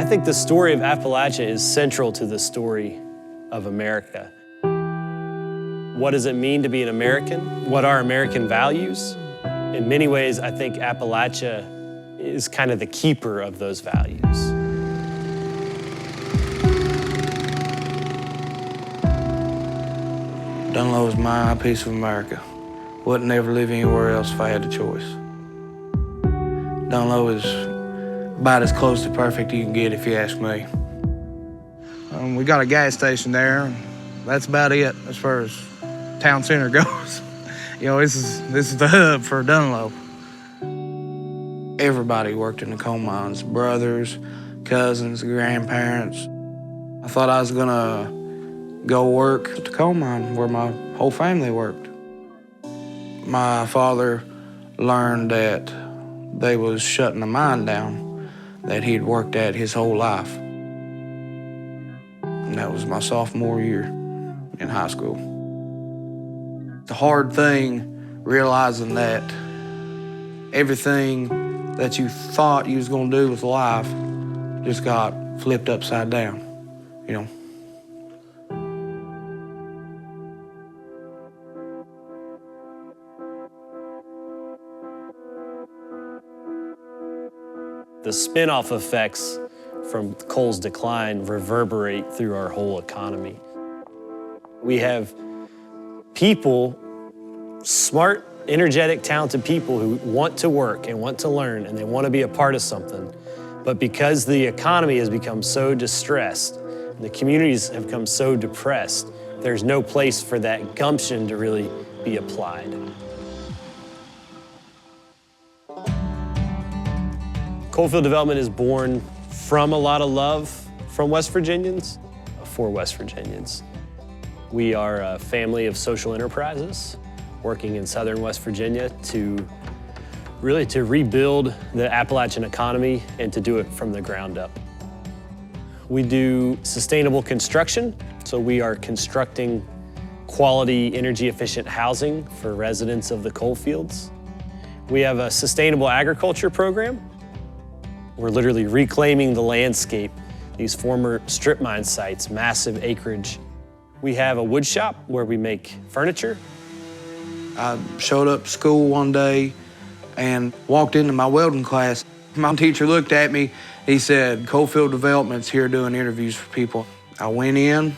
I think the story of Appalachia is central to the story of America. What does it mean to be an American? What are American values? In many ways, I think Appalachia is kind of the keeper of those values. Dunlow is my piece of America. Wouldn't ever live anywhere else if I had the choice. Dunlow is about as close to perfect you can get if you ask me. We got a gas station there. That's about it as far as town center goes. You know, this is the hub for Dunlow. Everybody worked in the coal mines, brothers, cousins, grandparents. I thought I was gonna go work at the coal mine where my whole family worked. My father learned that they was shutting the mine down that he'd worked at his whole life. And that was my sophomore year in high school. It's a hard thing realizing that everything that you thought you was gonna do with life just got flipped upside down, you know. The spin-off effects from coal's decline reverberate through our whole economy. We have people, smart, energetic, talented people who want to work and want to learn and they want to be a part of something. But because the economy has become so distressed, the communities have become so depressed, there's no place for that gumption to really be applied. Coalfield Development is born from a lot of love from West Virginians for West Virginians. We are a family of social enterprises working in southern West Virginia to rebuild the Appalachian economy and to do it from the ground up. We do sustainable construction, so we are constructing quality, energy-efficient housing for residents of the coal fields. We have a sustainable agriculture program. We're literally reclaiming the landscape, these former strip mine sites, massive acreage. We have a wood shop where we make furniture. I showed up to school one day and walked into my welding class. My teacher looked at me, he said, Coalfield Development's here doing interviews for people. I went in,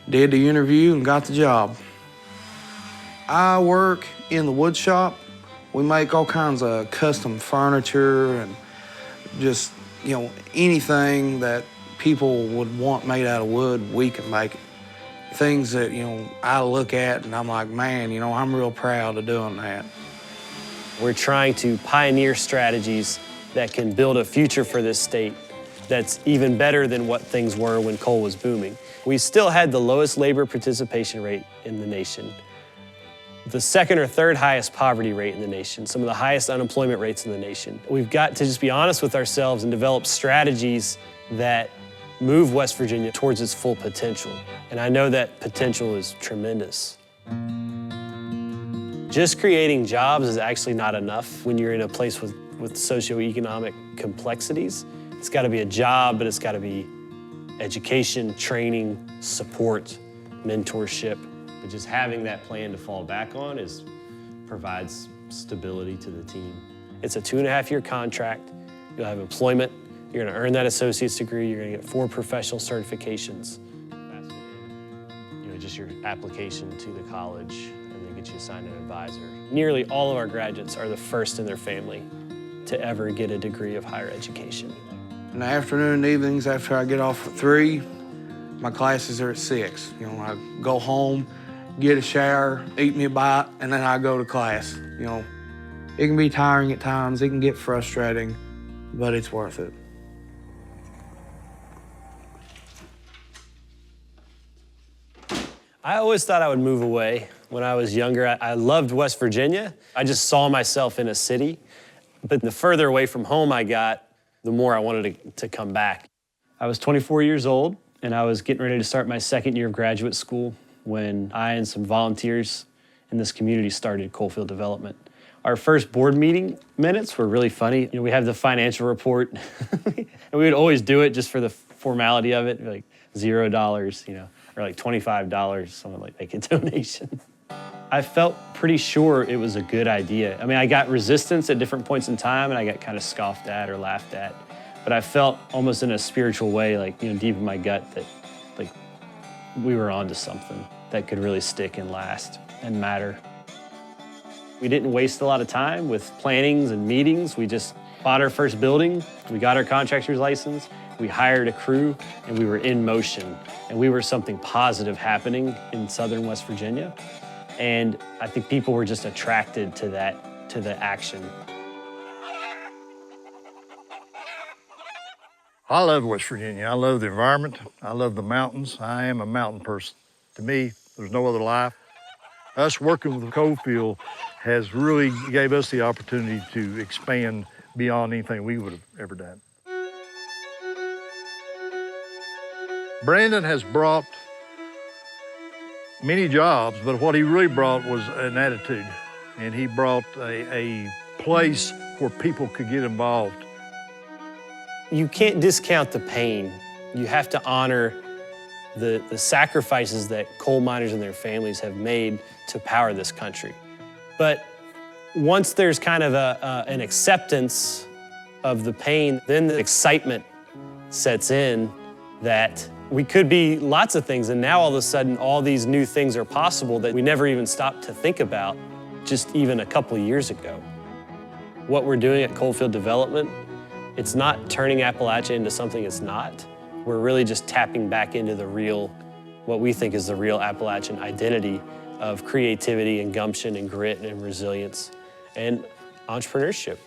did the interview, and got the job. I work in the wood shop. We make all kinds of custom furniture and just, you know, anything that people would want made out of wood, we can make it. Things that, you know, I look at and I'm like, man, you know, I'm real proud of doing that. We're trying to pioneer strategies that can build a future for this state that's even better than what things were when coal was booming. We still had the lowest labor participation rate in the nation, the second or third highest poverty rate in the nation, some of the highest unemployment rates in the nation. We've got to just be honest with ourselves and develop strategies that move West Virginia towards its full potential. And I know that potential is tremendous. Just creating jobs is actually not enough when you're in a place with socioeconomic complexities. It's got to be a job, but it's got to be education, training, support, mentorship. But just having that plan to fall back on provides stability to the team. It's a 2.5-year contract. You'll have employment. You're going to earn that associate's degree. You're going to get 4 professional certifications. You know, just your application to the college, and they get you assigned an advisor. Nearly all of our graduates are the first in their family to ever get a degree of higher education. In the afternoon and evenings after I get off at 3, my classes are at 6. You know, I go home, get a shower, eat me a bite, and then I go to class. You know, it can be tiring at times, it can get frustrating, but it's worth it. I always thought I would move away when I was younger. I loved West Virginia. I just saw myself in a city. But the further away from home I got, the more I wanted to come back. I was 24 years old, and I was getting ready to start my second year of graduate school when I and some volunteers in this community started Coalfield Development. Our first board meeting minutes were really funny. You know, we have the financial report. And we would always do it just for the formality of it, like $0, you know, or like $25, someone like make a donation. I felt pretty sure it was a good idea. I mean, I got resistance at different points in time and I got kind of scoffed at or laughed at. But I felt almost in a spiritual way, like, you know, deep in my gut that like we were onto something that could really stick and last and matter. We didn't waste a lot of time with plannings and meetings. We just bought our first building, we got our contractor's license, we hired a crew, and we were in motion. And we were something positive happening in southern West Virginia. And I think people were just attracted to that, to the action. I love West Virginia. I love the environment. I love the mountains. I am a mountain person. To me, there's no other life. Us working with Coalfield has really gave us the opportunity to expand beyond anything we would have ever done. Brandon has brought many jobs, but what he really brought was an attitude. And he brought a place where people could get involved. You can't discount the pain. You have to honor the sacrifices that coal miners and their families have made to power this country. But once there's kind of an acceptance of the pain, then the excitement sets in that we could be lots of things, and now all of a sudden all these new things are possible that we never even stopped to think about just even a couple of years ago. What we're doing at Coalfield Development, it's not turning Appalachia into something it's not. We're really just tapping back into the real, what we think is the real Appalachian identity of creativity and gumption and grit and resilience and entrepreneurship.